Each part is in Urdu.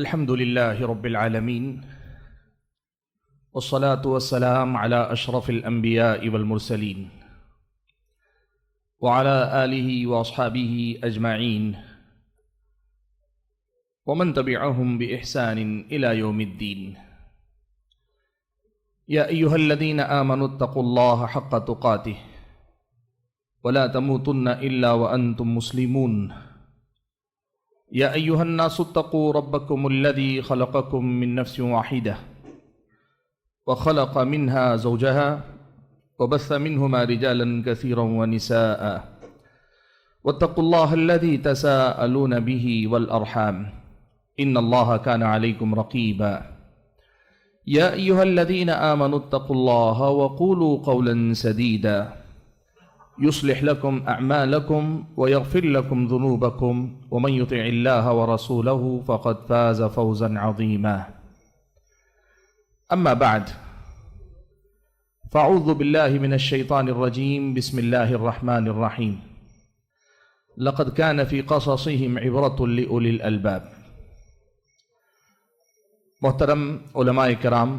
الحمد لله رب العالمين والصلاة والسلام على أشرف الأنبياء والمرسلين وعلى آله وأصحابه أجمعين ومن تبعهم بإحسان إلى يوم الدين. يا أيها الذين آمنوا اتقوا الله حق تقاته ولا تموتن إلا وأنتم مسلمون. يا أيها الناس اتقوا ربكم الذي خلقكم من نفس واحدة وخلق منها زوجها وبث منهما رجالا كثيرا ونساء واتقوا الله الذي تساءلون به والأرحام إن الله كان عليكم رقيبا. يا أيها الذين آمنوا اتقوا الله وقولوا قولا سديدا يصلح لكم أعمالكم ويغفر لكم ذنوبكم ومن يطع الله ورسوله فقد فاز فوزا عظيما. أما بعد فأعوذ بالله من الشيطان الرجيم. بسم الله الرحمن الرحيم. لقد كان في قصصهم عبرة لأولي الألباب. محترم علماء کرام،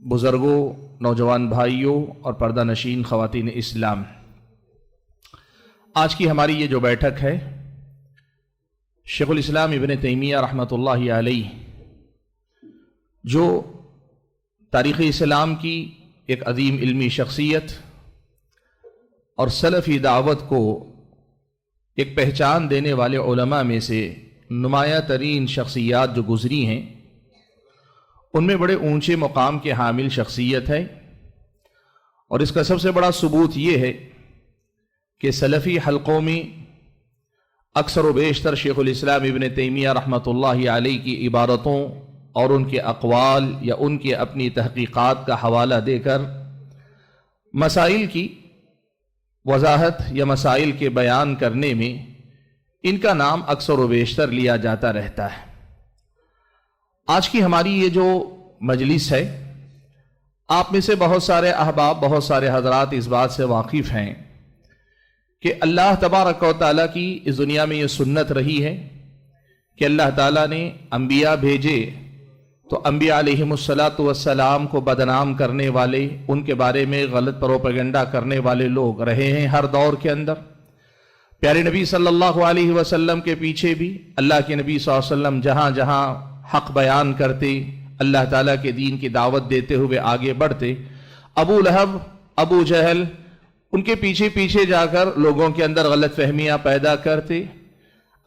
بزرگوں، نوجوان بھائیوں اور پردہ نشین خواتین اسلام، آج کی ہماری یہ جو بیٹھک ہے شیخ الاسلام ابن تیمیہ رحمۃ اللہ علیہ جو تاریخ اسلام کی ایک عظیم علمی شخصیت اور سلفی دعوت کو ایک پہچان دینے والے علماء میں سے نمایاں ترین شخصیات جو گزری ہیں، ان میں بڑے اونچے مقام کے حامل شخصیت ہے. اور اس کا سب سے بڑا ثبوت یہ ہے کہ سلفی حلقوں میں اکثر و بیشتر شیخ الاسلام ابن تیمیہ رحمۃ اللہ علیہ کی عبارتوں اور ان کے اقوال یا ان کے اپنی تحقیقات کا حوالہ دے کر مسائل کی وضاحت یا مسائل کے بیان کرنے میں ان کا نام اکثر و بیشتر لیا جاتا رہتا ہے. آج کی ہماری یہ جو مجلس ہے، آپ میں سے بہت سارے احباب، بہت سارے حضرات اس بات سے واقف ہیں کہ اللہ تبارک و تعالیٰ کی اس دنیا میں یہ سنت رہی ہے کہ اللہ تعالیٰ نے انبیاء بھیجے تو انبیاء علیہم السلام کو بدنام کرنے والے، ان کے بارے میں غلط پروپیگنڈا کرنے والے لوگ رہے ہیں ہر دور کے اندر. پیارے نبی صلی اللہ علیہ وسلم کے پیچھے بھی اللہ کے نبی صلی اللہ علیہ وسلم جہاں جہاں حق بیان کرتے، اللہ تعالیٰ کے دین کی دعوت دیتے ہوئے آگے بڑھتے، ابو لہب، ابو جہل ان کے پیچھے پیچھے جا کر لوگوں کے اندر غلط فہمیاں پیدا کرتے.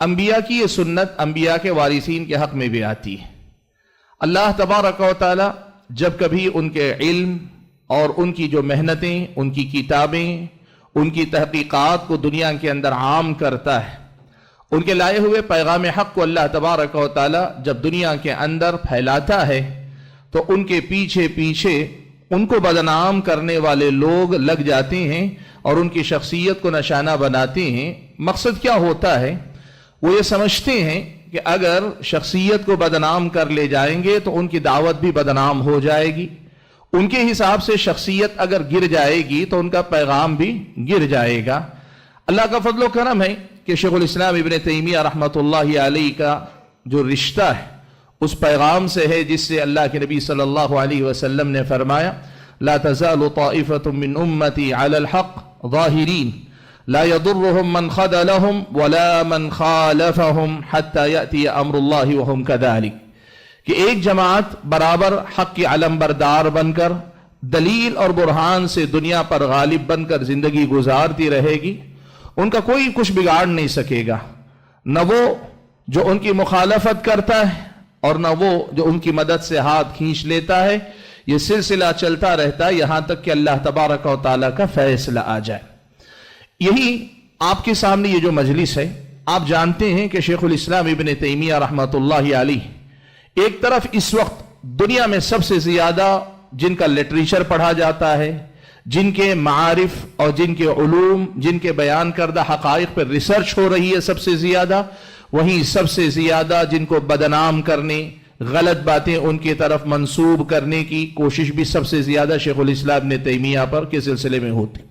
انبیاء کی یہ سنت انبیاء کے وارثین کے حق میں بھی آتی ہے. اللہ تبارک و تعالی جب کبھی ان کے علم اور ان کی جو محنتیں، ان کی کتابیں، ان کی تحقیقات کو دنیا کے اندر عام کرتا ہے، ان کے لائے ہوئے پیغام حق کو اللہ تبارک و تعالی جب دنیا کے اندر پھیلاتا ہے تو ان کے پیچھے پیچھے ان کو بدنام کرنے والے لوگ لگ جاتے ہیں اور ان کی شخصیت کو نشانہ بناتے ہیں. مقصد کیا ہوتا ہے؟ وہ یہ سمجھتے ہیں کہ اگر شخصیت کو بدنام کر لے جائیں گے تو ان کی دعوت بھی بدنام ہو جائے گی. ان کے حساب سے شخصیت اگر گر جائے گی تو ان کا پیغام بھی گر جائے گا. اللہ کا فضل و کرم ہے کہ شیخ الاسلام ابن تیمیہ رحمۃ اللہ علیہ کا جو رشتہ ہے اس پیغام سے ہے جس سے اللہ کے نبی صلی اللہ علیہ وسلم نے فرمایا لا تزال طائفة من امتی علی الحق ظاہرین لا يضرهم من خذلهم ولا من خالفهم حتى يأتي امر اللہ وهم كذلك، کہ ایک جماعت برابر حق کی علم بردار بن کر دلیل اور برہان سے دنیا پر غالب بن کر زندگی گزارتی رہے گی، ان کا کوئی کچھ بگاڑ نہیں سکے گا، نہ وہ جو ان کی مخالفت کرتا ہے اور نہ وہ جو ان کی مدد سے ہاتھ کھینچ لیتا ہے. یہ سلسلہ چلتا رہتا ہے یہاں تک کہ اللہ تبارک و تعالیٰ کا فیصلہ آ جائے. یہی آپ کے سامنے یہ جو مجلس ہے، آپ جانتے ہیں کہ شیخ الاسلام ابن تیمیہ رحمۃ اللہ علیہ ایک طرف اس وقت دنیا میں سب سے زیادہ جن کا لٹریچر پڑھا جاتا ہے، جن کے معارف اور جن کے علوم، جن کے بیان کردہ حقائق پر ریسرچ ہو رہی ہے سب سے زیادہ، وہیں سب سے زیادہ جن کو بدنام کرنے، غلط باتیں ان کی طرف منسوب کرنے کی کوشش بھی سب سے زیادہ شیخ الاسلام ابن تیمیہ پر کے سلسلے میں ہوتی.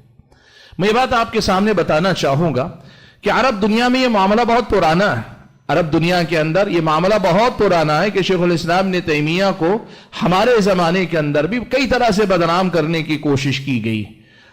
میں یہ بات آپ کے سامنے بتانا چاہوں گا کہ عرب دنیا میں یہ معاملہ بہت پرانا ہے. عرب دنیا کے اندر یہ معاملہ بہت پرانا ہے کہ شیخ الاسلام ابن تیمیہ کو ہمارے زمانے کے اندر بھی کئی طرح سے بدنام کرنے کی کوشش کی گئی،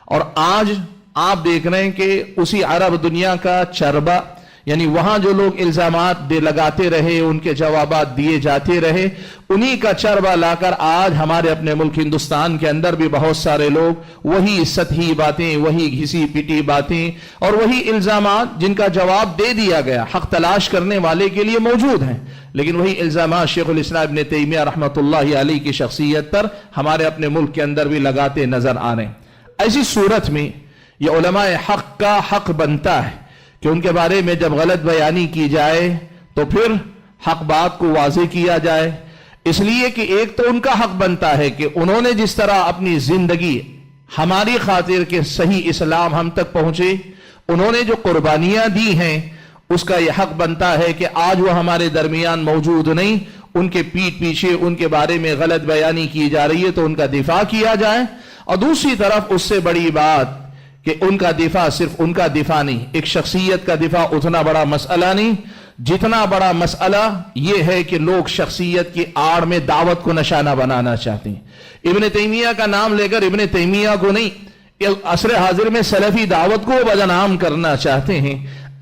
اور آج آپ دیکھ رہے ہیں کہ اسی عرب دنیا کا چربہ، یعنی وہاں جو لوگ الزامات لگاتے رہے، ان کے جوابات دیے جاتے رہے، انہی کا چربہ لا کر آج ہمارے اپنے ملک ہندوستان کے اندر بھی بہت سارے لوگ وہی سطحی باتیں، وہی گھسی پٹی باتیں اور وہی الزامات جن کا جواب دے دیا گیا حق تلاش کرنے والے کے لیے موجود ہیں، لیکن وہی الزامات شیخ الاسلام ابن تیمیہ رحمۃ اللہ علیہ کی شخصیت پر ہمارے اپنے ملک کے اندر بھی لگاتے نظر آ رہے ہیں۔ ایسی صورت میں یہ علماء حق کا حق بنتا ہے کہ ان کے بارے میں جب غلط بیانی کی جائے تو پھر حق بات کو واضح کیا جائے، اس لیے کہ ایک تو ان کا حق بنتا ہے کہ انہوں نے جس طرح اپنی زندگی ہماری خاطر کہ صحیح اسلام ہم تک پہنچے، انہوں نے جو قربانیاں دی ہیں، اس کا یہ حق بنتا ہے کہ آج وہ ہمارے درمیان موجود نہیں، ان کے پیٹھ پیچھے ان کے بارے میں غلط بیانی کی جا رہی ہے تو ان کا دفاع کیا جائے۔ اور دوسری طرف اس سے بڑی بات کہ ان کا دفاع صرف ان کا دفاع نہیں، ایک شخصیت کا دفاع اتنا بڑا مسئلہ نہیں جتنا بڑا مسئلہ یہ ہے کہ لوگ شخصیت کی آڑ میں دعوت کو نشانہ بنانا چاہتے ہیں۔ ابن تیمیہ کا نام لے کر ابن تیمیہ کو نہیں، عصر حاضر میں سلفی دعوت کو بدنام کرنا چاہتے ہیں۔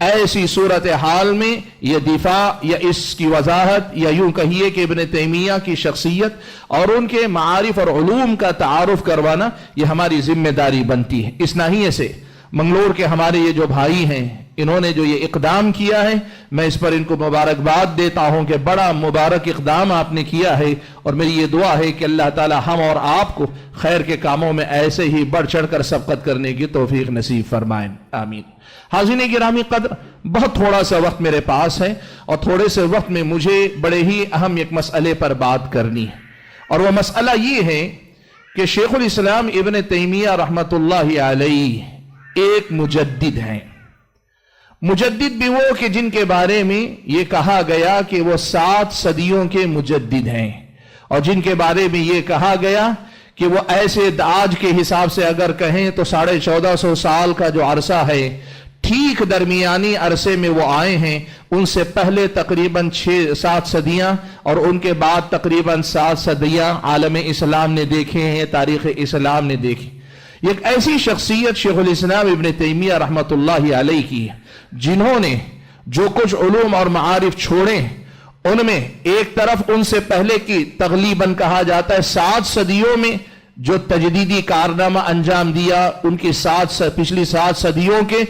ایسی صورتحال میں یہ دفاع یا اس کی وضاحت یا یوں کہیے کہ ابن تیمیہ کی شخصیت اور ان کے معارف اور علوم کا تعارف کروانا یہ ہماری ذمہ داری بنتی ہے۔ اس ناحیے سے منگلور کے ہمارے یہ جو بھائی ہیں، انہوں نے جو یہ اقدام کیا ہے، میں اس پر ان کو مبارکباد دیتا ہوں کہ بڑا مبارک اقدام آپ نے کیا ہے، اور میری یہ دعا ہے کہ اللہ تعالی ہم اور آپ کو خیر کے کاموں میں ایسے ہی بڑھ چڑھ کر سبقت کرنے کی توفیق نصیب فرمائیں، آمین۔ حاضرین گرامی قدر، بہت تھوڑا سا وقت میرے پاس ہے، اور تھوڑے سے وقت میں مجھے بڑے ہی اہم ایک مسئلے پر بات کرنی ہے، اور وہ مسئلہ یہ ہے کہ شیخ الاسلام ابن تیمیہ رحمۃ اللہ علیہ ایک مجدد ہیں۔ مجدد بھی وہ کہ جن کے بارے میں یہ کہا گیا کہ وہ 7 صدیوں کے مجدد ہیں، اور جن کے بارے میں یہ کہا گیا کہ وہ ایسے آج کے حساب سے اگر کہیں تو 1450 سال کا جو عرصہ ہے، ٹھیک درمیانی عرصے میں وہ آئے ہیں۔ ان سے پہلے تقریباً 6-7 صدیاں اور ان کے بعد تقریباً 7 صدیاں عالم اسلام نے دیکھے ہیں، تاریخ اسلام نے دیکھی۔ یہ ایک ایسی شخصیت شیخ الاسلام ابن تیمیہ رحمۃ اللہ علیہ کی ہے جنہوں نے جو کچھ علوم اور معارف چھوڑے، ان میں ایک طرف ان سے پہلے کی تقریباً کہا جاتا ہے 7 صدیوں میں جو تجدیدی کارنامہ انجام دیا، ان کی پچھلی 7 صدیوں کے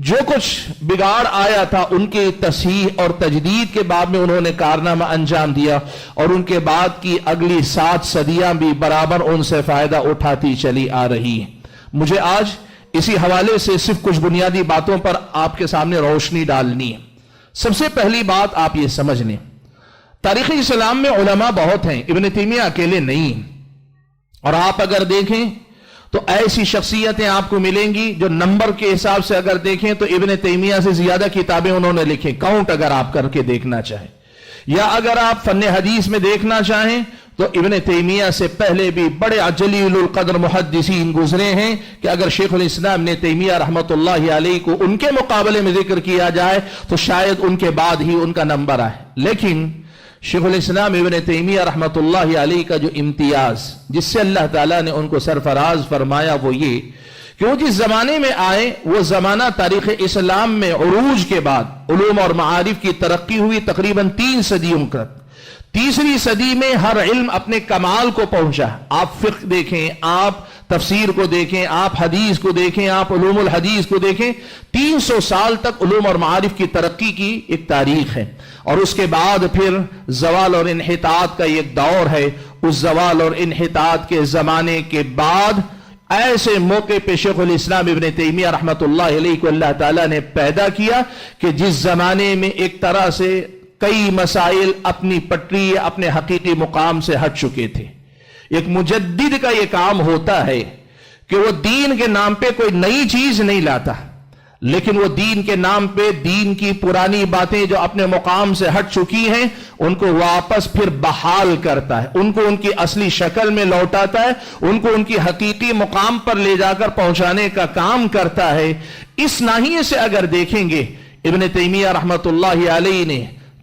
جو کچھ بگاڑ آیا تھا ان کی تصحیح اور تجدید کے باب میں انہوں نے کارنامہ انجام دیا، اور ان کے بعد کی اگلی 7 صدیاں بھی برابر ان سے فائدہ اٹھاتی چلی آ رہی ہیں۔ مجھے آج اسی حوالے سے صرف کچھ بنیادی باتوں پر آپ کے سامنے روشنی ڈالنی ہے۔ سب سے پہلی بات آپ یہ سمجھ لیں، تاریخ اسلام میں علماء بہت ہیں، ابن تیمیہ اکیلے نہیں، اور آپ اگر دیکھیں تو ایسی شخصیتیں آپ کو ملیں گی جو نمبر کے حساب سے اگر دیکھیں تو ابن تیمیہ سے زیادہ کتابیں انہوں نے لکھیں، کاؤنٹ اگر آپ کر کے دیکھنا چاہیں، یا اگر آپ فن حدیث میں دیکھنا چاہیں تو ابن تیمیہ سے پہلے بھی بڑے جلیل القدر محدثین گزرے ہیں کہ اگر شیخ الاسلام ابن تیمیہ رحمۃ اللہ علیہ کو ان کے مقابلے میں ذکر کیا جائے تو شاید ان کے بعد ہی ان کا نمبر آئے۔ لیکن شیخ الاسلام ابن تیمیہ رحمۃ اللہ علیہ کا جو امتیاز جس سے اللہ تعالیٰ نے ان کو سرفراز فرمایا وہ یہ کہ وہ جس زمانے میں آئے وہ زمانہ تاریخ اسلام میں عروج کے بعد علوم اور معارف کی ترقی ہوئی تقریباً 3 صدیوں کا۔ تیسری صدی میں ہر علم اپنے کمال کو پہنچا۔ آپ فقہ دیکھیں، آپ تفسیر کو دیکھیں، آپ حدیث کو دیکھیں، آپ علوم الحدیث کو دیکھیں، 300 سال تک علوم اور معارف کی ترقی کی ایک تاریخ ہے، اور اس کے بعد پھر زوال اور انحطاط کا ایک دور ہے۔ اس زوال اور انحطاط کے زمانے کے بعد ایسے موقع پہ شیخ الاسلام ابن تیمیہ رحمۃ اللہ علیہ کو اللہ تعالیٰ نے پیدا کیا کہ جس زمانے میں ایک طرح سے کئی مسائل اپنی پٹری اپنے حقیقی مقام سے ہٹ چکے تھے۔ ایک مجدد کا یہ کام ہوتا ہے کہ وہ دین کے نام پہ کوئی نئی چیز نہیں لاتا، لیکن وہ دین کے نام پہ دین کی پرانی باتیں جو اپنے مقام سے ہٹ چکی ہیں ان کو واپس پھر بحال کرتا ہے، ان کو ان کی اصلی شکل میں لوٹاتا ہے، ان کو ان کی حقیقی مقام پر لے جا کر پہنچانے کا کام کرتا ہے۔ اس ناحیے سے اگر دیکھیں گے ابن تیمیہ رحمۃ اللہ علیہ نے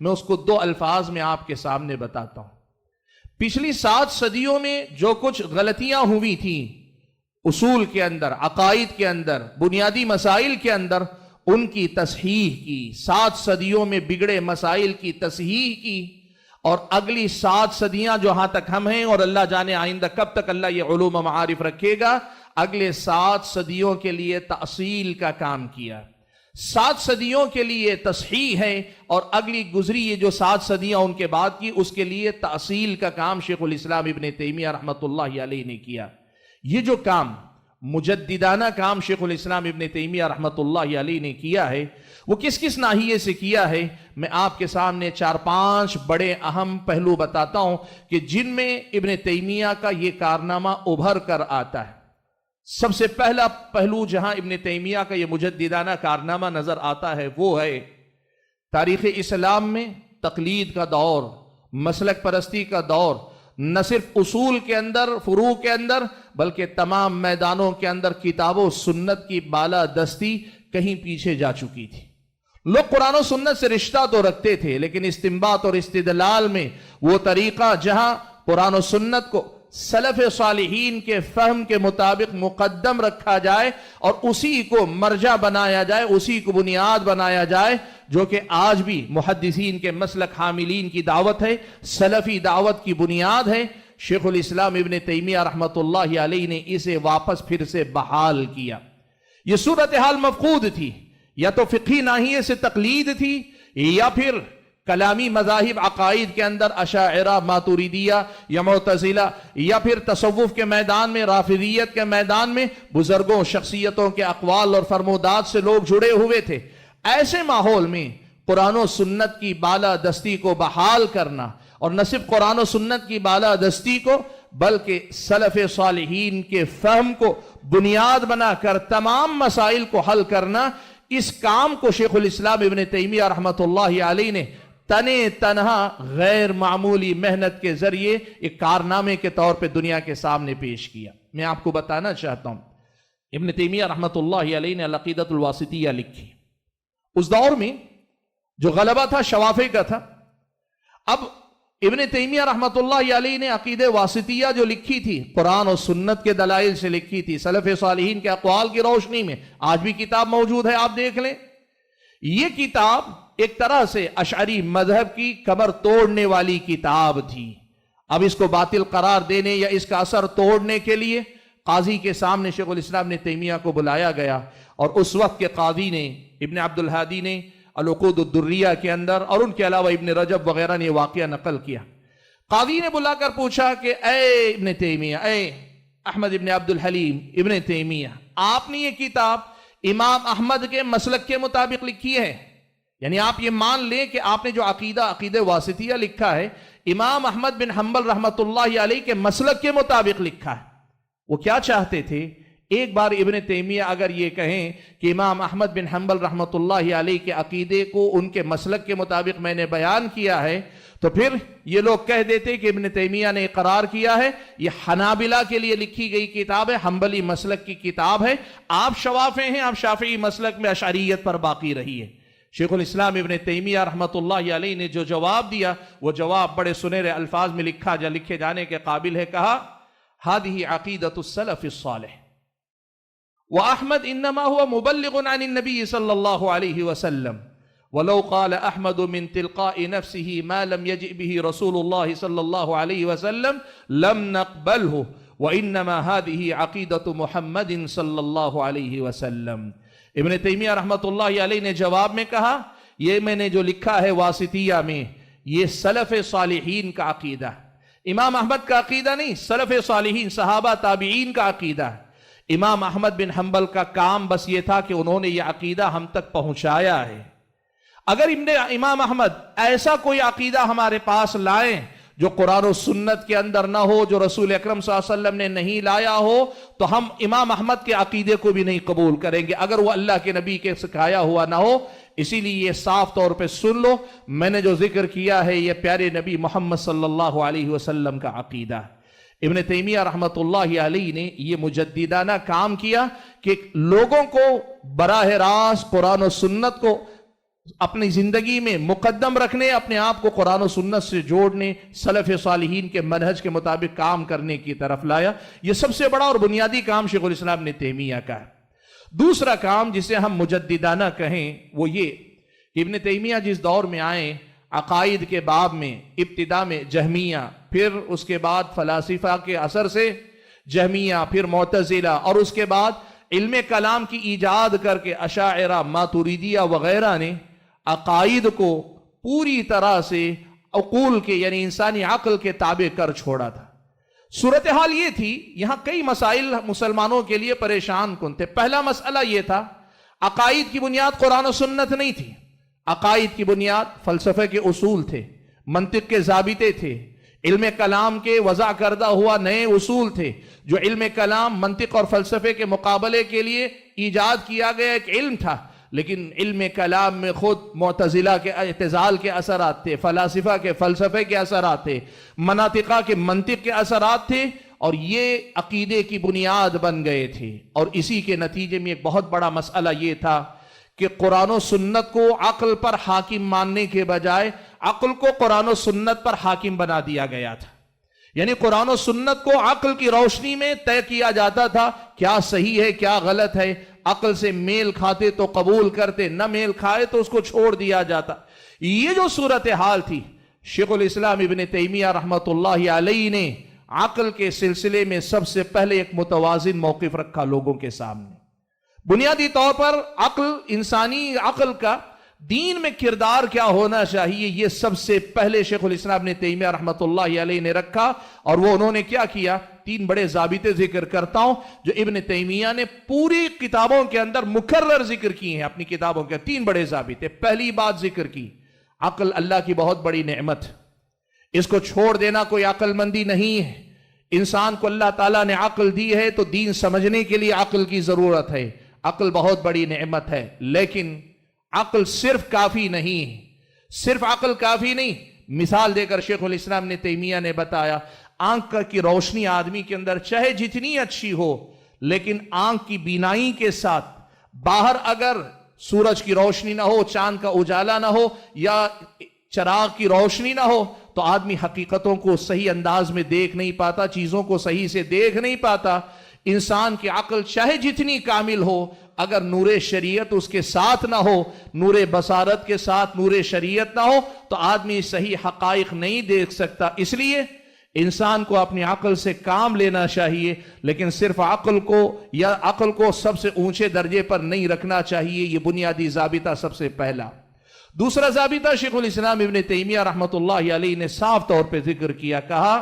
میں اس کو 2 الفاظ میں آپ کے سامنے بتاتا ہوں۔ پچھلی 7 صدیوں میں جو کچھ غلطیاں ہوئی تھیں اصول کے اندر، عقائد کے اندر، بنیادی مسائل کے اندر، ان کی تصحیح کی، 7 صدیوں میں بگڑے مسائل کی تصحیح کی، اور اگلی 7 صدیاں جہاں تک ہم ہیں، اور اللہ جانے آئندہ کب تک اللہ یہ علوم و معارف رکھے گا، اگلے 7 صدیوں کے لیے تأصیل کا کام کیا، 7 صدیوں کے لیے تصحیح ہے، اور اگلی گزری یہ جو 7 صدیاں ان کے بعد کی، اس کے لیے تأصیل کا کام شیخ الاسلام ابن تیمیہ رحمۃ اللہ علیہ نے کیا۔ یہ جو کام مجددانہ کام شیخ الاسلام ابن تیمیہ رحمۃ اللہ علیہ نے کیا ہے، وہ کس کس ناحیے سے کیا ہے، میں آپ کے سامنے 4-5 بڑے اہم پہلو بتاتا ہوں کہ جن میں ابن تیمیہ کا یہ کارنامہ ابھر کر آتا ہے۔ سب سے پہلا پہلو جہاں ابن تیمیہ کا یہ مجددانہ کارنامہ نظر آتا ہے وہ ہے تاریخ اسلام میں تقلید کا دور، مسلک پرستی کا دور، نہ صرف اصول کے اندر، فروع کے اندر، بلکہ تمام میدانوں کے اندر کتاب و سنت کی بالادستی کہیں پیچھے جا چکی تھی۔ لوگ قرآن و سنت سے رشتہ تو رکھتے تھے، لیکن استنباط اور استدلال میں وہ طریقہ جہاں قرآن و سنت کو سلف صالحین کے فہم کے مطابق مقدم رکھا جائے اور اسی کو مرجع بنایا جائے، اسی کو بنیاد بنایا جائے، جو کہ آج بھی محدثین کے مسلک حاملین کی دعوت ہے، سلفی دعوت کی بنیاد ہے، شیخ الاسلام ابن تیمیہ رحمۃ اللہ علیہ نے اسے واپس پھر سے بحال کیا۔ یہ صورتحال مفقود تھی، یا تو فقہی ناحیے سے تقلید تھی، یا پھر کلامی مذاہب عقائد کے اندر اشاعرہ، ماتوریدیہ یا معتزلہ، یا پھر تصوف کے میدان میں، رافضیت کے میدان میں بزرگوں، شخصیتوں کے اقوال اور فرمودات سے لوگ جڑے ہوئے تھے۔ ایسے ماحول میں قرآن و سنت کی بالادستی کو بحال کرنا، اور نہ صرف قرآن و سنت کی بالادستی کو بلکہ سلف صالحین کے فہم کو بنیاد بنا کر تمام مسائل کو حل کرنا، اس کام کو شیخ الاسلام ابن تیمیہ رحمۃ اللہ علیہ نے تنہا غیر معمولی محنت کے ذریعے ایک کارنامے کے طور پہ دنیا کے سامنے پیش کیا۔ میں آپ کو بتانا چاہتا ہوں، ابن تیمیہ رحمۃ اللہ علیہ نے العقیدۃ الواسطیہ لکھی۔ اس دور میں جو غلبہ تھا شوافی کا تھا۔ اب ابن تیمیہ رحمۃ اللہ علیہ نے عقیدہ واسطیہ جو لکھی تھی، قرآن و سنت کے دلائل سے لکھی تھی، سلف صالحین کے اقوال کی روشنی میں، آج بھی کتاب موجود ہے، آپ دیکھ لیں۔ یہ کتاب ایک طرح سے اشعری مذہب کی کمر توڑنے والی کتاب تھی۔ اب اس کو باطل قرار دینے یا اس کا اثر توڑنے کے لیے قاضی کے سامنے شیخ الاسلام نے تیمیہ کو بلایا گیا، اور اس وقت کے قاضی نے، ابن عبد الہادی نے العقود الدریہ کے اندر، اور ان کے علاوہ ابن رجب وغیرہ نے یہ واقعہ نقل کیا۔ قاضی نے بلا کر پوچھا کہ اے ابن تیمیہ، اے احمد ابن عبد الحلیم ابن تیمیہ، آپ نے یہ کتاب امام احمد کے مسلک کے مطابق لکھی ہے؟ یعنی آپ یہ مان لیں کہ آپ نے جو عقیدہ واسطیہ لکھا ہے، امام احمد بن حنبل رحمۃ اللہ علیہ کے مسلک کے مطابق لکھا ہے۔ وہ کیا چاہتے تھے؟ ایک بار ابن تیمیہ اگر یہ کہیں کہ امام احمد بن حنبل رحمۃ اللہ علیہ کے عقیدے کو ان کے مسلک کے مطابق میں نے بیان کیا ہے، تو پھر یہ لوگ کہہ دیتے کہ ابن تیمیہ نے اقرار کیا ہے یہ حنابلہ کے لیے لکھی گئی کتاب ہے، حنبلی مسلک کی کتاب ہے، آپ شوافی ہیں، آپ شافعی مسلک میں اشعریت پر باقی رہی ہے۔ شیخ الاسلام ابن تیمیہ رحمۃ اللہ علیہ نے جو جواب دیا، وہ جواب بڑے سنہرے الفاظ میں لکھے جانے کے قابل ہے۔ کہا هذه عقیدۃ السلف الصالح وأحمد إنما هو مبلغ عن النبي صلى الله عليه وسلم ولو قال أحمد من تلقاء نفسه ما لم يجئ به رسول الله صلى الله عليه وسلم لم نقبله وإنما هذه عقيدة محمد صلى الله عليه وسلم۔ ابن تیمیہ رحمۃ اللہ علیہ نے جواب میں کہا، یہ میں نے جو لکھا ہے واسطیہ میں، یہ سلف صالحین کا عقیدہ، امام احمد کا عقیدہ نہیں، سلف صالحین صحابہ تابعین کا عقیدہ ہے۔ امام احمد بن حنبل کا کام بس یہ تھا کہ انہوں نے یہ عقیدہ ہم تک پہنچایا ہے۔ اگر امام احمد ایسا کوئی عقیدہ ہمارے پاس لائیں جو قرآن و سنت کے اندر نہ ہو، جو رسول اکرم صلی اللہ علیہ وسلم نے نہیں لایا ہو، تو ہم امام احمد کے عقیدے کو بھی نہیں قبول کریں گے، اگر وہ اللہ کے نبی کے سکھایا ہوا نہ ہو۔ اسی لیے یہ صاف طور پہ سن لو، میں نے جو ذکر کیا ہے یہ پیارے نبی محمد صلی اللہ علیہ وسلم کا عقیدہ ہے۔ ابن تیمیہ رحمۃ اللہ علیہ نے یہ مجددانہ کام کیا کہ لوگوں کو براہ راست قرآن و سنت کو اپنی زندگی میں مقدم رکھنے، اپنے آپ کو قرآن و سنت سے جوڑنے، سلف صالحین کے منہج کے مطابق کام کرنے کی طرف لایا۔ یہ سب سے بڑا اور بنیادی کام شیخ الاسلام ابن تیمیہ کا ہے۔ دوسرا کام جسے ہم مجددانہ کہیں وہ یہ کہ ابن تیمیہ جس دور میں آئے، عقائد کے باب میں ابتدا میں جہمیہ، پھر اس کے بعد فلاسفہ کے اثر سے جہمیہ، پھر معتزلہ، اور اس کے بعد علم کلام کی ایجاد کر کے اشاعرہ، ماتوریدیہ وغیرہ نے عقائد کو پوری طرح سے عقول کے یعنی انسانی عقل کے تابع کر چھوڑا تھا۔ صورتحال یہ تھی، یہاں کئی مسائل مسلمانوں کے لیے پریشان کن تھے۔ پہلا مسئلہ یہ تھا، عقائد کی بنیاد قرآن و سنت نہیں تھی، عقائد کی بنیاد فلسفے کے اصول تھے، منطق کے ضابطے تھے، علم کلام کے وضع کردہ ہوا نئے اصول تھے، جو علم کلام منطق اور فلسفے کے مقابلے کے لیے ایجاد کیا گیا ایک علم تھا۔ لیکن علم کلام میں خود معتزلہ کے اعتزال کے اثرات تھے، فلاسفہ کے فلسفے کے اثرات تھے، مناطقہ کے منطق کے اثرات تھے، اور یہ عقیدے کی بنیاد بن گئے تھے۔ اور اسی کے نتیجے میں ایک بہت بڑا مسئلہ یہ تھا کہ قرآن و سنت کو عقل پر حاکم ماننے کے بجائے عقل کو قرآن و سنت پر حاکم بنا دیا گیا تھا۔ یعنی قرآن و سنت کو عقل کی روشنی میں طے کیا جاتا تھا، کیا صحیح ہے کیا غلط ہے، عقل سے میل کھاتے تو قبول کرتے، نہ میل کھائے تو اس کو چھوڑ دیا جاتا۔ یہ جو صورتحال تھی، شیخ الاسلام ابن تیمیہ رحمۃ اللہ علیہ نے عقل کے سلسلے میں سب سے پہلے ایک متوازن موقف رکھا لوگوں کے سامنے۔ بنیادی طور پر عقل، انسانی عقل کا دین میں کردار کیا ہونا چاہیے، یہ سب سے پہلے شیخ الاسلام ابن تیمیہ رحمۃ اللہ علیہ نے رکھا۔ اور وہ انہوں نے کیا کیا، تین بڑے ضابطے ذکر کرتا ہوں جو ابن تیمیہ نے پوری کتابوں کے اندر مکرر ذکر کی ہیں، اپنی کتابوں کے تین بڑے ضابطے۔ پہلی بات ذکر کی، عقل اللہ کی بہت بڑی نعمت، اس کو چھوڑ دینا کوئی عقل مندی نہیں ہے۔ انسان کو اللہ تعالیٰ نے عقل دی ہے تو دین سمجھنے کے لیے عقل کی ضرورت ہے، عقل بہت بڑی نعمت ہے، لیکن عقل صرف کافی نہیں ہے، صرف عقل کافی نہیں۔ مثال دے کر شیخ الاسلام نے تیمیہ نے بتایا، آنکھ کی روشنی آدمی کے اندر چاہے جتنی اچھی ہو، لیکن آنکھ کی بینائی کے ساتھ باہر اگر سورج کی روشنی نہ ہو، چاند کا اجالا نہ ہو، یا چراغ کی روشنی نہ ہو، تو آدمی حقیقتوں کو صحیح انداز میں دیکھ نہیں پاتا، چیزوں کو صحیح سے دیکھ نہیں پاتا۔ انسان کی عقل چاہے جتنی کامل ہو، اگر نور شریعت اس کے ساتھ نہ ہو، نور بصارت کے ساتھ نور شریعت نہ ہو، تو آدمی صحیح حقائق نہیں دیکھ سکتا۔ اس لیے انسان کو اپنی عقل سے کام لینا چاہیے، لیکن صرف عقل کو سب سے اونچے درجے پر نہیں رکھنا چاہیے۔ یہ بنیادی ضابطہ سب سے پہلا۔ دوسرا ضابطہ شیخ الاسلام ابن تیمیہ رحمۃ اللہ علیہ نے صاف طور پہ ذکر کیا، کہا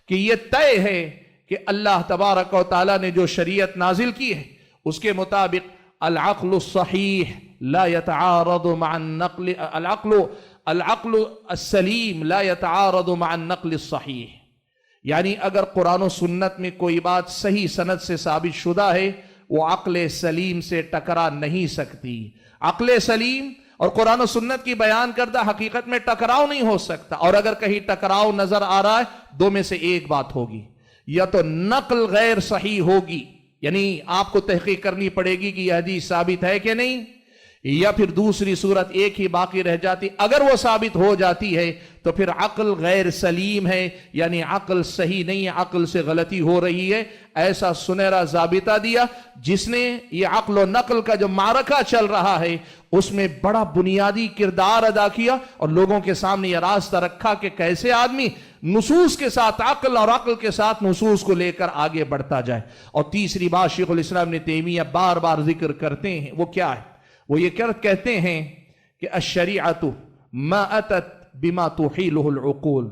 کہ یہ طے ہے کہ اللہ تبارک و تعالیٰ نے جو شریعت نازل کی ہے اس کے مطابق العقل الصحیح لا يتعارض مع النقل، العقل السلیم لا يتعارض مع النقل الصحیح۔ یعنی اگر قرآن و سنت میں کوئی بات صحیح سند سے ثابت شدہ ہے، وہ عقل سلیم سے ٹکرا نہیں سکتی۔ عقل سلیم اور قرآن و سنت کی بیان کردہ حقیقت میں ٹکراؤ نہیں ہو سکتا، اور اگر کہیں ٹکراؤ نظر آ رہا ہے، دو میں سے ایک بات ہوگی، یا تو نقل غیر صحیح ہوگی، یعنی آپ کو تحقیق کرنی پڑے گی کہ یہ حدیث ثابت ہے کہ نہیں، یا پھر دوسری صورت ایک ہی باقی رہ جاتی، اگر وہ ثابت ہو جاتی ہے تو پھر عقل غیر سلیم ہے، یعنی عقل صحیح نہیں ہے، عقل سے غلطی ہو رہی ہے۔ ایسا سنہرا ضابطہ دیا جس نے یہ عقل و نقل کا جو معرکہ چل رہا ہے اس میں بڑا بنیادی کردار ادا کیا، اور لوگوں کے سامنے یہ راستہ رکھا کہ کیسے آدمی نصوص کے ساتھ عقل اور عقل کے ساتھ نصوص کو لے کر آگے بڑھتا جائے۔ اور تیسری بات شیخ الاسلام ابن تیمیہ بار بار ذکر کرتے ہیں، وہ کیا ہے؟ وہ یہ کہتے ہیں کہ الشریعۃ ما اتت بما تحیلہ العقول،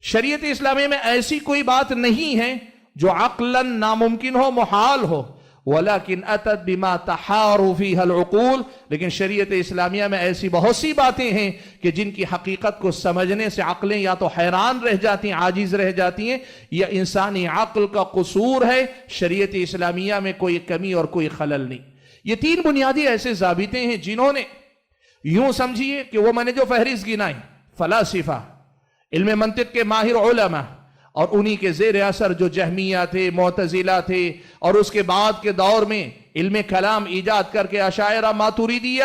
شریعت اسلامی میں ایسی کوئی بات نہیں ہے جو عقلاً ناممکن ہو، محال ہو، ولیکن اتت بما تحار فیہ العقول، لیکن شریعت اسلامیہ میں ایسی بہت سی باتیں ہیں کہ جن کی حقیقت کو سمجھنے سے عقلیں یا تو حیران رہ جاتی ہیں، عاجز رہ جاتی ہیں، یا انسانی عقل کا قصور ہے، شریعت اسلامیہ میں کوئی کمی اور کوئی خلل نہیں۔ یہ تین بنیادی ایسے ضابطے ہیں جنہوں نے، یوں سمجھیے کہ وہ میں نے جو فہرست گنائی، فلاسفہ، علم منطق کے ماہر علماء، اور انہی کے زیر اثر جو جہمیہ تھے، معتزلہ تھے، اور اس کے بعد کے دور میں علم کلام ایجاد کر کے اشاعرہ ماتوریدیہ،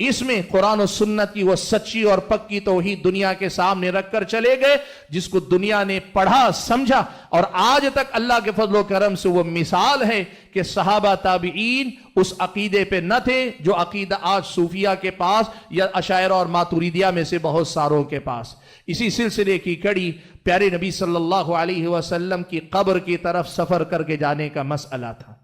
اس میں قرآن و سنت کی وہ سچی اور پکی توحید دنیا کے سامنے رکھ کر چلے گئے جس کو دنیا نے پڑھا سمجھا، اور آج تک اللہ کے فضل و کرم سے وہ مثال ہے کہ صحابہ تابعین اس عقیدے پہ نہ تھے جو عقیدہ آج صوفیہ کے پاس یا اشاعرہ اور ماتوریدیہ میں سے بہت ساروں کے پاس۔ اسی سلسلے کی کڑی پیارے نبی صلی اللہ علیہ وسلم کی قبر کی طرف سفر کر کے جانے کا مسئلہ تھا۔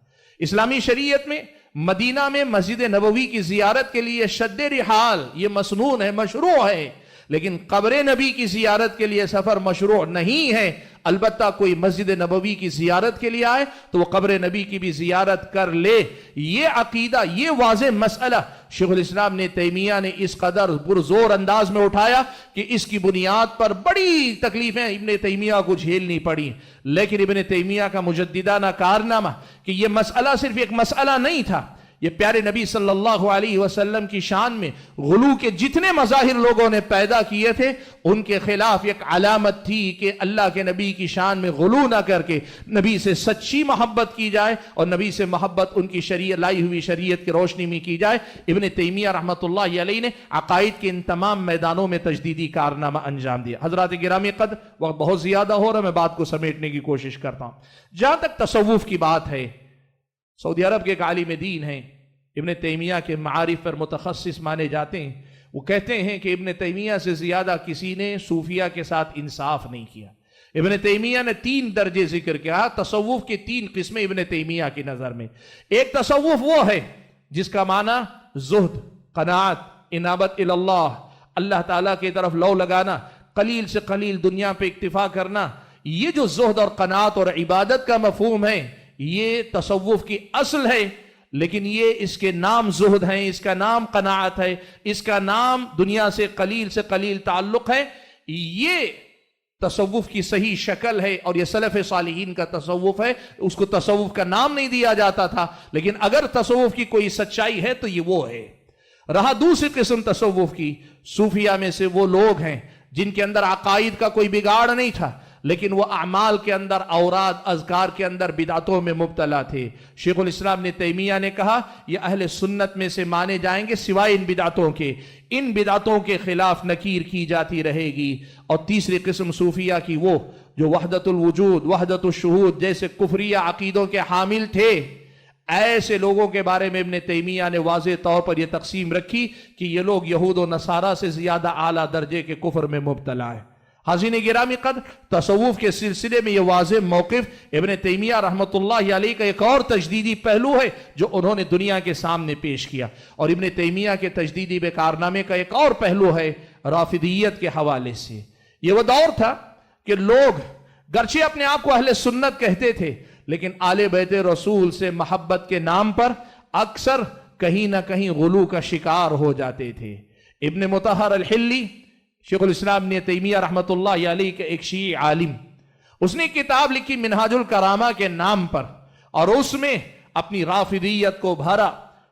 اسلامی شریعت میں مدینہ میں مسجد نبوی کی زیارت کے لیے شد رحال یہ مسنون ہے، مشروع ہے، لیکن قبر نبی کی زیارت کے لیے سفر مشروع نہیں ہے۔ البتہ کوئی مسجد نبوی کی زیارت کے لیے آئے تو وہ قبر نبی کی بھی زیارت کر لے۔ یہ عقیدہ، یہ واضح مسئلہ شیخ الاسلام نے تیمیہ نے اس قدر پرزور انداز میں اٹھایا کہ اس کی بنیاد پر بڑی تکلیفیں ابن تیمیہ کو جھیلنی پڑی، لیکن ابن تیمیہ کا مجددانہ کارنامہ کہ یہ مسئلہ صرف ایک مسئلہ نہیں تھا، یہ پیارے نبی صلی اللہ علیہ وسلم کی شان میں غلو کے جتنے مظاہر لوگوں نے پیدا کیے تھے ان کے خلاف ایک علامت تھی کہ اللہ کے نبی کی شان میں غلو نہ کر کے نبی سے سچی محبت کی جائے اور نبی سے محبت ان کی شریعت لائی ہوئی شریعت کی روشنی میں کی جائے۔ ابن تیمیہ رحمۃ اللہ علیہ نے عقائد کے ان تمام میدانوں میں تجدیدی کارنامہ انجام دیا۔ حضرات گرامی قدر، وقت بہت زیادہ ہو رہا ہے، میں بات کو سمیٹنے کی کوشش کرتا ہوں۔ جہاں تک تصوف کی بات ہے، سعودی عرب کے ایک عالم دین ہیں، ابن تیمیہ کے معارف پر متخصص مانے جاتے ہیں، وہ کہتے ہیں کہ ابن تیمیہ سے زیادہ کسی نے صوفیہ کے ساتھ انصاف نہیں کیا۔ ابن تیمیہ نے 3 درجے ذکر کیا، تصوف کی 3 قسمیں ابن تیمیہ کی نظر میں۔ ایک تصوف وہ ہے جس کا معنی زہد، قناعت، انابت اللہ، اللہ تعالیٰ کی طرف لو لگانا، قلیل سے قلیل دنیا پہ اکتفا کرنا۔ یہ جو زہد اور قناعت اور عبادت کا مفہوم ہے یہ تصوف کی اصل ہے، لیکن یہ اس کے نام زہد ہیں، اس کا نام قناعت ہے، اس کا نام دنیا سے قلیل تعلق ہے۔ یہ تصوف کی صحیح شکل ہے اور یہ سلف صالحین کا تصوف ہے۔ اس کو تصوف کا نام نہیں دیا جاتا تھا، لیکن اگر تصوف کی کوئی سچائی ہے تو یہ وہ ہے۔ رہا دوسری قسم تصوف کی، صوفیہ میں سے وہ لوگ ہیں جن کے اندر عقائد کا کوئی بگاڑ نہیں تھا، لیکن وہ اعمال کے اندر، اوراد، اذکار کے اندر بدعتوں میں مبتلا تھے۔ شیخ الاسلام نے تیمیہ نے کہا یہ اہل سنت میں سے مانے جائیں گے سوائے ان بدعتوں کے، ان بدعتوں کے خلاف نکیر کی جاتی رہے گی۔ اور تیسری قسم صوفیہ کی وہ جو وحدت الوجود، وحدت الشہود جیسے کفریہ عقیدوں کے حامل تھے، ایسے لوگوں کے بارے میں ابن تیمیہ نے واضح طور پر یہ تقسیم رکھی کہ یہ لوگ یہود و نصارہ سے زیادہ اعلیٰ درجے کے کفر میں مبتلا ہے۔ حاضرین گرامی قدر، تصوف کے سلسلے میں یہ واضح موقف ابن تیمیہ رحمۃ اللہ علیہ کا ایک اور تجدیدی پہلو ہے جو انہوں نے دنیا کے سامنے پیش کیا۔ اور ابن تیمیہ کے تجدیدی بے کارنامے کا ایک اور پہلو ہے رافضیت کے حوالے سے۔ یہ وہ دور تھا کہ لوگ گرچہ اپنے آپ کو اہل سنت کہتے تھے، لیکن آل بیت رسول سے محبت کے نام پر اکثر کہیں نہ کہیں غلو کا شکار ہو جاتے تھے۔ ابن مطہر الحلی، شیخ الاسلام نے تیمیہ رحمت اللہ علیہ کے ایک شیعی عالم، اس نے کتاب لکھی منہاج الکرامہ کے نام پر، اور اس میں اپنی رافضیت کو بھرا،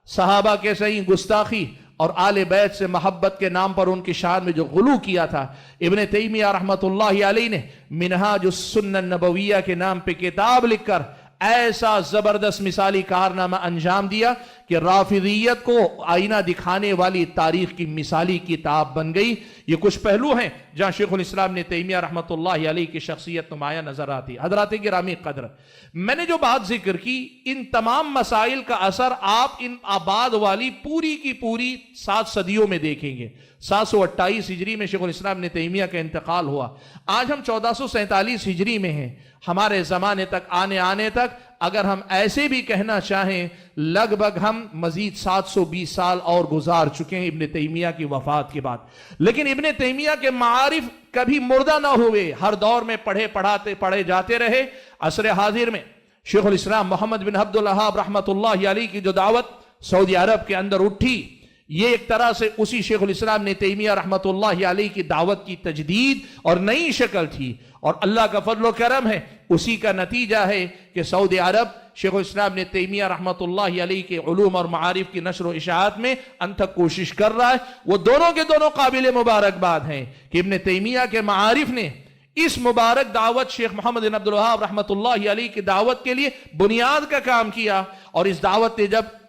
صحابہ کے صحیح گستاخی اور آل بیت سے محبت کے نام پر ان کی شان میں جو غلو کیا تھا۔ ابن تیمیہ رحمت اللہ علیہ نے منہاج السنہ النبویہ کے نام پہ کتاب لکھ کر ایسا زبردست مثالی کارنامہ انجام دیا کہ رافضیت کو آئینہ دکھانے والی تاریخ کی مثالی کتاب بن گئی۔ یہ کچھ پہلو ہیں جہاں شیخ الاسلام نے تیمیہ رحمت اللہ علیہ کی شخصیت نمایاں نظر آتی۔ حضرات گرامی قدر، میں نے جو بات ذکر کی، ان تمام مسائل کا اثر آپ ان آباد والی پوری کی پوری 7 صدیوں میں دیکھیں گے۔ 728 ہجری میں شیخ الاسلام نے تیمیہ کا انتقال ہوا، آج ہم 1447 ہجری میں ہیں۔ ہمارے زمانے تک آنے تک اگر ہم ایسے بھی کہنا چاہیں لگ بھگ ہم مزید 720 سال اور گزار چکے ہیں ابن تیمیہ کی وفات کے بعد، لیکن ابن تیمیہ کے معارف کبھی مردہ نہ ہوئے، ہر دور میں پڑھے جاتے رہے۔ عصر حاضر میں شیخ الاسلام محمد بن عبد الوہاب رحمت اللہ علیہ کی جو دعوت سعودی عرب کے اندر اٹھی، یہ ایک طرح سے اسی شیخ الاسلام نے تیمیہ رحمت اللہ علیہ کی دعوت کی تجدید اور نئی شکل تھی، اور اللہ کا فضل و کرم ہے، اسی کا نتیجہ ہے کہ سعودی عرب شیخ الاسلام نے تیمیہ رحمت اللہ علیہ کے علوم اور معارف کی نشر و اشاعت میں انتھک کوشش کر رہا ہے۔ وہ دونوں کے دونوں قابل مبارکباد ہیں کہ ابن تیمیہ کے معارف نے اس مبارک دعوت شیخ محمد بن عبد الوہاب رحمت اللہ علیہ کی دعوت کے لیے بنیاد کا کام کیا، اور اس دعوت نے جب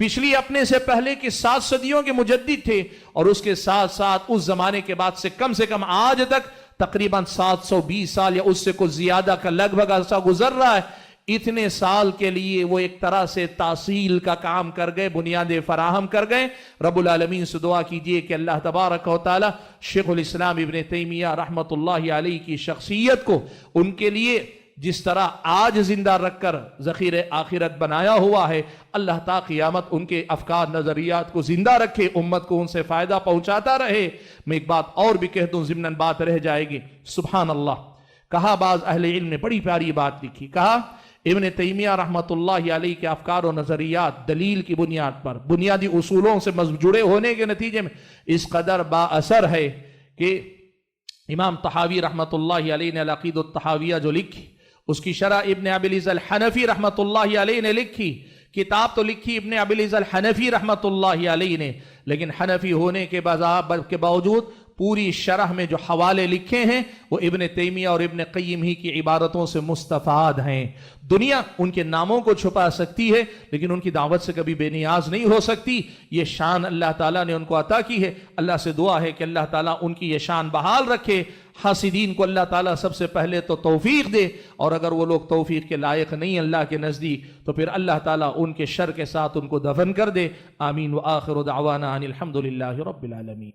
پچھلی اپنے سے پہلے کی 7 صدیوں کے مجدد تھے، اور اس کے ساتھ ساتھ اس زمانے کے بعد سے کم آج تک تقریباً 720 سال یا اس سے کچھ زیادہ کا لگ بھگ عرصہ گزر رہا ہے۔ اتنے سال کے لیے وہ ایک طرح سے تاصیل کا کام کر گئے، بنیادیں فراہم کر گئے۔ رب العالمین سے دعا کیجئے کہ اللہ تبارک و تعالی شیخ الاسلام ابن تیمیہ رحمت اللہ علیہ کی شخصیت کو ان کے لیے جس طرح آج زندہ رکھ کر ذخیر آخرت بنایا ہوا ہے، اللہ تا قیامت ان کے افکار نظریات کو زندہ رکھے، امت کو ان سے فائدہ پہنچاتا رہے۔ میں ایک بات اور بھی کہہ دوں، ضمناً بات رہ جائے گی۔ سبحان اللہ، کہا بعض اہل علم نے بڑی پیاری بات لکھی، کہا ابن تیمیہ رحمت اللہ علیہ کے افکار و نظریات دلیل کی بنیاد پر، بنیادی اصولوں سے جڑے ہونے کے نتیجے میں اس قدر با اثر ہے کہ امام طحاوی رحمت اللہ علیہ نے العقیدۃ الطحاویہ جو لکھی، اس کی شرح ابن ابی العز الحنفی رحمت اللہ علیہ نے لکھی۔ کتاب تو لکھی ابن ابی العز الحنفی رحمت اللہ علیہ نے، لیکن حنفی ہونے کے باوجود پوری شرح میں جو حوالے لکھے ہیں وہ ابن تیمیہ اور ابن قیم ہی کی عبارتوں سے مستفاد ہیں۔ دنیا ان کے ناموں کو چھپا سکتی ہے، لیکن ان کی دعوت سے کبھی بے نیاز نہیں ہو سکتی۔ یہ شان اللہ تعالیٰ نے ان کو عطا کی ہے۔ اللہ سے دعا ہے کہ اللہ تعالیٰ ان کی یہ شان بحال رکھے۔ حاسدین کو اللہ تعالیٰ سب سے پہلے تو توفیق دے، اور اگر وہ لوگ توفیق کے لائق نہیں اللہ کے نزدیک تو پھر اللہ تعالیٰ ان کے شر کے ساتھ ان کو دفن کر دے۔ آمین۔ وآخر دعوانا ان الحمد للہ رب العالمین۔